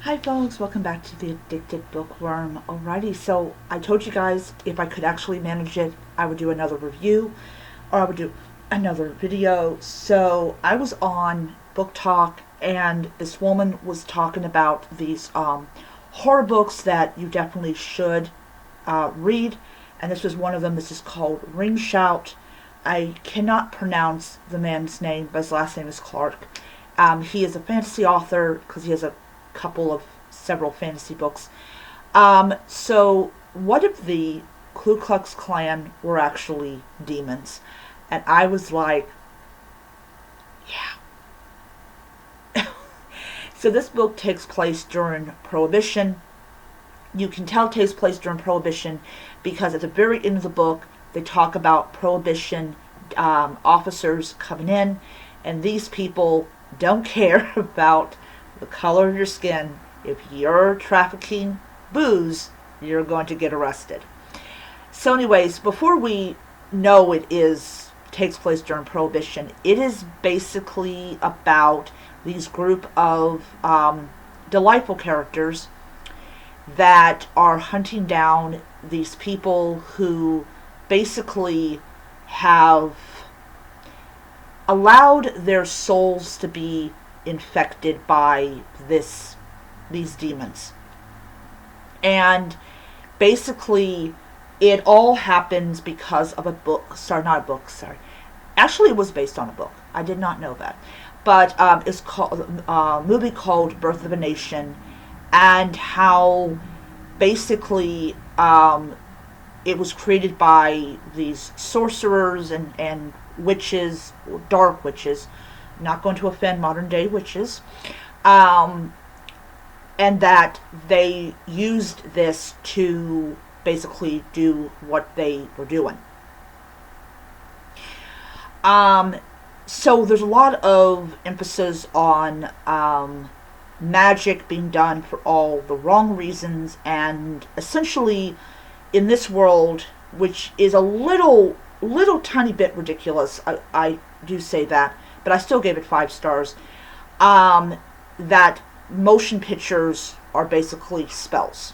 Hi folks, welcome back to the Addicted Bookworm. Alrighty, so I told you guys if I could actually manage it, I would do another review or I would do another video. So I was on Book Talk and this woman was talking about these horror books that you definitely should read. And this was one of them. This is called Ring Shout. I cannot pronounce the man's name, but his last name is Clark. He is a fantasy author because he has a couple of several fantasy books. So what if the Ku Klux Klan were actually demons? And I was like, yeah. So this book takes place during Prohibition. You can tell it takes place during Prohibition because at the very end of the book, they talk about Prohibition officers coming in, and these people don't care about the color of your skin. If you're trafficking booze, you're going to get arrested. So anyways, before we know takes place during Prohibition, it is basically about these group of delightful characters that are hunting down these people who basically have allowed their souls to be infected by these demons. And basically it all happens because of a book. Sorry, not a book, sorry. Actually, it was based on a book. I did not know that. But it's called a movie called Birth of a Nation, and how basically it was created by these sorcerers and witches, dark witches. Not going to offend modern day witches, and that they used this to basically do what they were doing. So there's a lot of emphasis on magic being done for all the wrong reasons, and essentially in this world, which is a little tiny bit ridiculous, I do say that, but I still gave it 5 stars, that motion pictures are basically spells.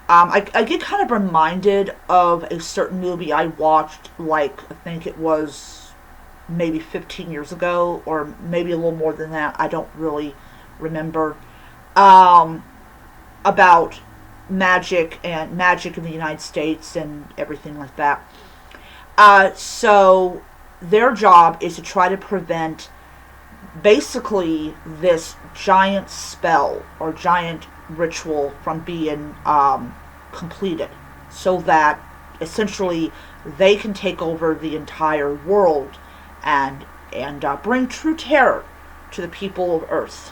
I get kind of reminded of a certain movie I watched, like, I think it was maybe 15 years ago, or maybe a little more than that, I don't really remember, about magic and magic in the United States and everything like that. So their job is to try to prevent basically this giant spell or giant ritual from being completed, so that essentially they can take over the entire world and bring true terror to the people of Earth.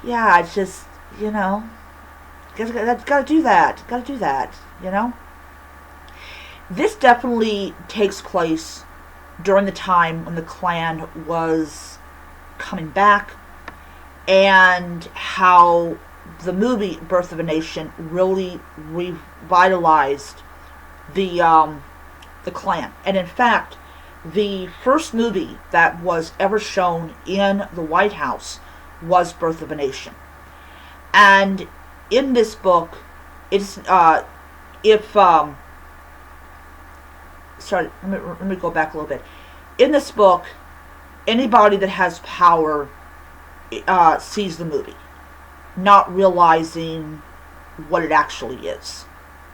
Yeah, it's just, gotta do that, This definitely takes place during the time when the Klan was coming back, and how the movie Birth of a Nation really revitalized the Klan. And in fact, the first movie that was ever shown in the White House was Birth of a Nation. And in this book, it's sorry, let me go back a little bit. In this book, anybody that has power sees the movie, not realizing what it actually is,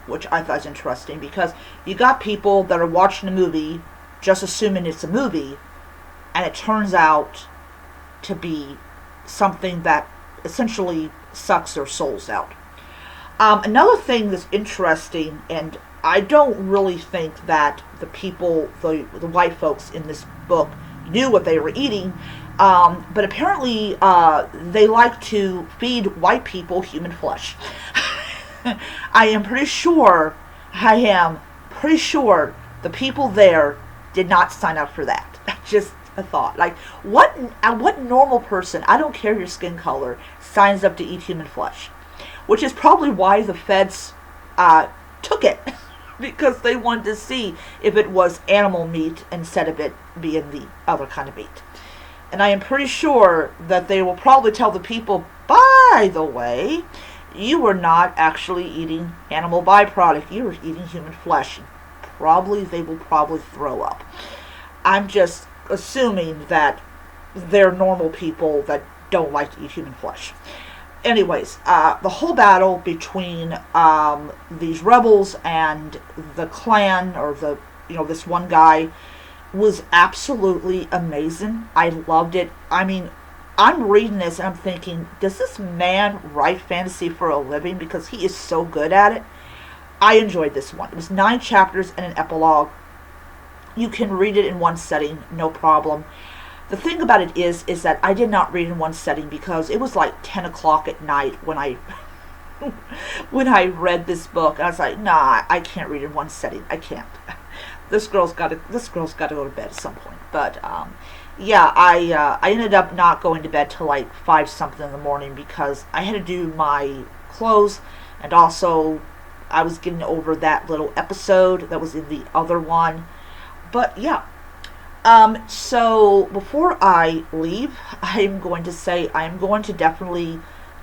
which I thought was interesting, because you got people that are watching the movie just assuming it's a movie, and it turns out to be something that essentially sucks their souls out. Another thing that's interesting, and I don't really think that the white folks in this book knew what they were eating, but apparently they like to feed white people human flesh. I am pretty sure the people there did not sign up for that. Just a thought. Like, what normal person, I don't care your skin color, signs up to eat human flesh? Which is probably why the feds took it. Because they wanted to see if it was animal meat instead of it being the other kind of meat. And I am pretty sure that they will probably tell the people by the way, you were not actually eating animal byproduct. You were eating human flesh. They will probably throw up. I'm just assuming that they're normal people that don't like to eat human flesh. Anyways, the whole battle between these rebels and the clan, or this one guy, was absolutely amazing. I loved it. I mean, I'm reading this and I'm thinking, does this man write fantasy for a living? Because he is so good at it. I enjoyed this one. It was 9 chapters and an epilogue. You can read it in one setting, no problem. The thing about it is that I did not read in one setting because it was like 10 o'clock at night when I when I read this book. I was like, nah, I can't read in one setting. I can't. This girl's got to go to bed at some point. But yeah, I ended up not going to bed till like 5 something in the morning because I had to do my clothes, and also I was getting over that little episode that was in the other one. But yeah. So before I leave, I'm going to say I'm going to definitely,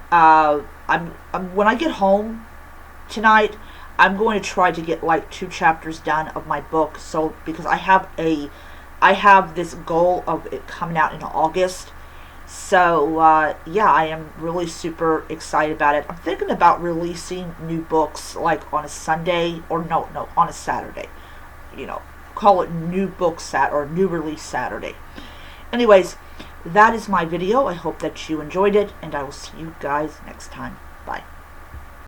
when I get home tonight, I'm going to try to get like 2 chapters done of my book. So because I have this goal of it coming out in August. So yeah, I am really super excited about it. I'm thinking about releasing new books like on a Sunday, or no, on a Saturday. Call it new book or new release Saturday. Anyways, that is my video. I hope that you enjoyed it, and I will see you guys next time. Bye.